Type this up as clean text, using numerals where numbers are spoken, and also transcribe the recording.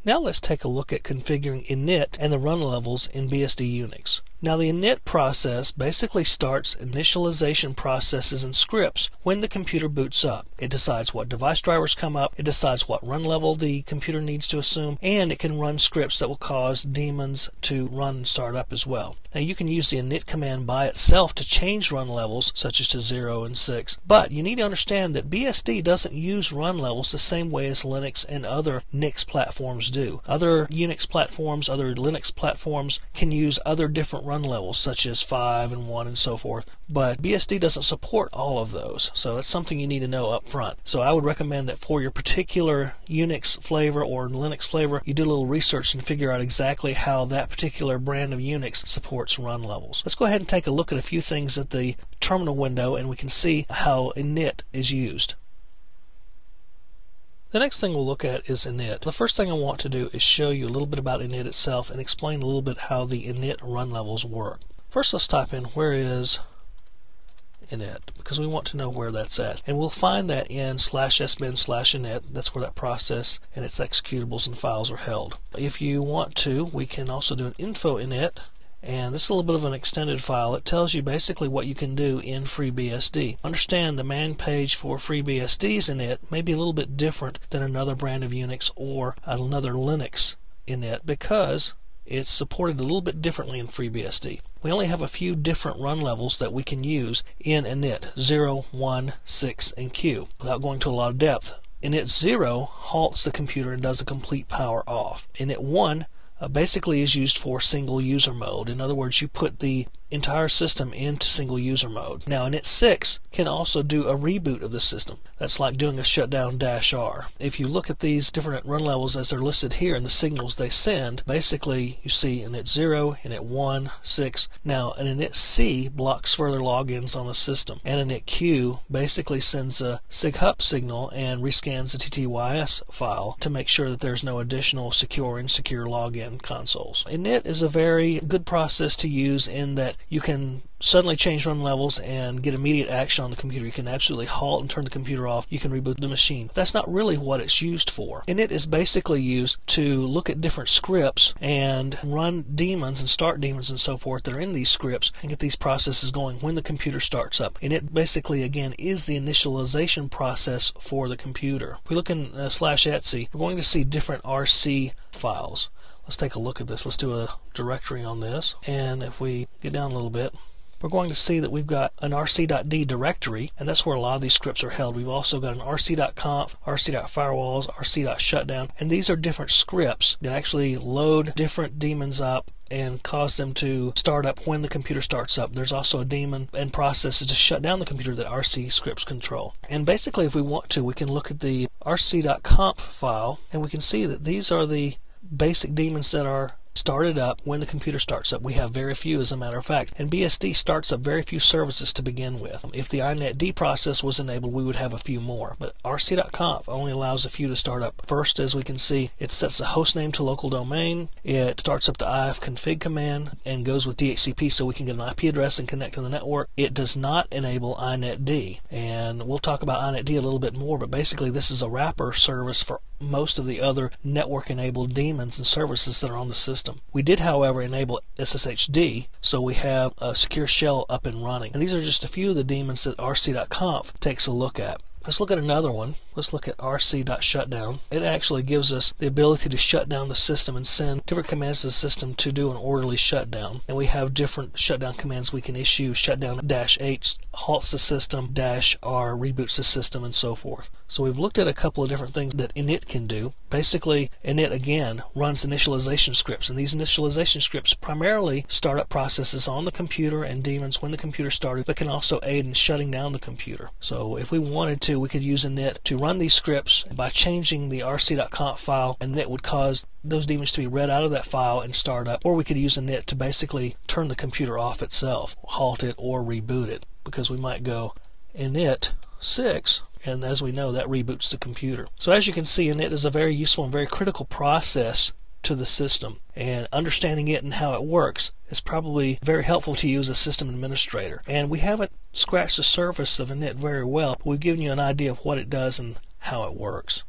Now let's take a look at configuring init and the run levels in BSD Unix. Now the init process basically starts initialization processes and scripts when the computer boots up. It decides what device drivers come up, it decides what run level the computer needs to assume, and it can run scripts that will cause daemons to run and start up as well. Now you can use the init command by itself to change run levels, such as to 0 and 6, but you need to understand that BSD doesn't use run levels the same way as Linux and other NIX platforms do. Other Unix platforms, other Linux platforms can use other different run levels, such as 5 and 1 and so forth, but BSD doesn't support all of those, so it's something you need to know up front. So I would recommend that for your particular Unix flavor or Linux flavor, you do a little research and figure out exactly how that particular brand of Unix supports run levels. Let's go ahead and take a look at a few things at the terminal window and we can see how init is used. The next thing we'll look at is init. The first thing I want to do is show you a little bit about init itself and explain a little bit how the init run levels work. First, let's type in where is init, because we want to know where that's at. And we'll find that in /sbin/init. That's where that process and its executables and files are held. If you want to, we can also do an info init. And this is a little bit of an extended file. It tells you basically what you can do in FreeBSD. Understand the man page for FreeBSD's init may be a little bit different than another brand of Unix or another Linux init because it's supported a little bit differently in FreeBSD. We only have a few different run levels that we can use in init: 0, 1, 6, and Q. Without going to a lot of depth, init 0 halts the computer and does a complete power off. Init 1 basically is used for single user mode. In other words, you put the entire system into single user mode. Now init 6 can also do a reboot of the system. That's like doing a shutdown -R. If you look at these different run levels as they're listed here and the signals they send, basically you see init 0, init 1, 6. Now an init C blocks further logins on the system, and init Q basically sends a SIGHUP signal and rescans the TTYS file to make sure that there's no additional secure and insecure login consoles. Init is a very good process to use in that you can suddenly change run levels and get immediate action on the computer. You can absolutely halt and turn the computer off. You can reboot the machine. That's not really what it's used for. Init is basically used to look at different scripts and run daemons and start daemons and so forth that are in these scripts and get these processes going when the computer starts up. Init basically, again, is the initialization process for the computer. If we look in /etc, we're going to see different RC files. Let's take a look at this. Let's do a directory on this, and if we get down a little bit, we're going to see that we've got an rc.d directory, and that's where a lot of these scripts are held. We've also got an rc.conf, rc.firewalls, rc.shutdown, and these are different scripts that actually load different daemons up and cause them to start up when the computer starts up. There's also a daemon and processes to shut down the computer that RC scripts control. And basically, if we want to, we can look at the rc.conf file, and we can see that these are the basic daemons that are started up when the computer starts up. We have very few, as a matter of fact, and BSD starts up very few services to begin with. If the INIT process was enabled, we would have a few more, but rc.conf only allows a few to start up. First, as we can see, it sets the host name to local domain, it starts up the ifconfig command and goes with DHCP so we can get an IP address and connect to the network. It does not enable INIT, and we'll talk about INIT a little bit more, but basically this is a wrapper service for most of the other network-enabled daemons and services that are on the system. We did, however, enable SSHD, so we have a secure shell up and running. And these are just a few of the daemons that rc.conf takes a look at. Let's look at another one. Let's look at rc.shutdown. It actually gives us the ability to shut down the system and send different commands to the system to do an orderly shutdown. And we have different shutdown commands we can issue. Shutdown-H halts the system, -R reboots the system, and so forth. So we've looked at a couple of different things that init can do. Basically, init, again, runs initialization scripts. And these initialization scripts primarily start up processes on the computer and daemons when the computer started, but can also aid in shutting down the computer. So if we wanted to, we could use init to run these scripts by changing the rc.conf file, and it would cause those daemons to be read out of that file and start up. Or we could use init to basically turn the computer off itself, halt it, or reboot it, because we might go init 6, and as we know, that reboots the computer. So as you can see, init is a very useful and very critical process to the system, and understanding it and how it works is probably very helpful to you as a system administrator. And we haven't scratched the surface of init very well, but we've given you an idea of what it does and how it works.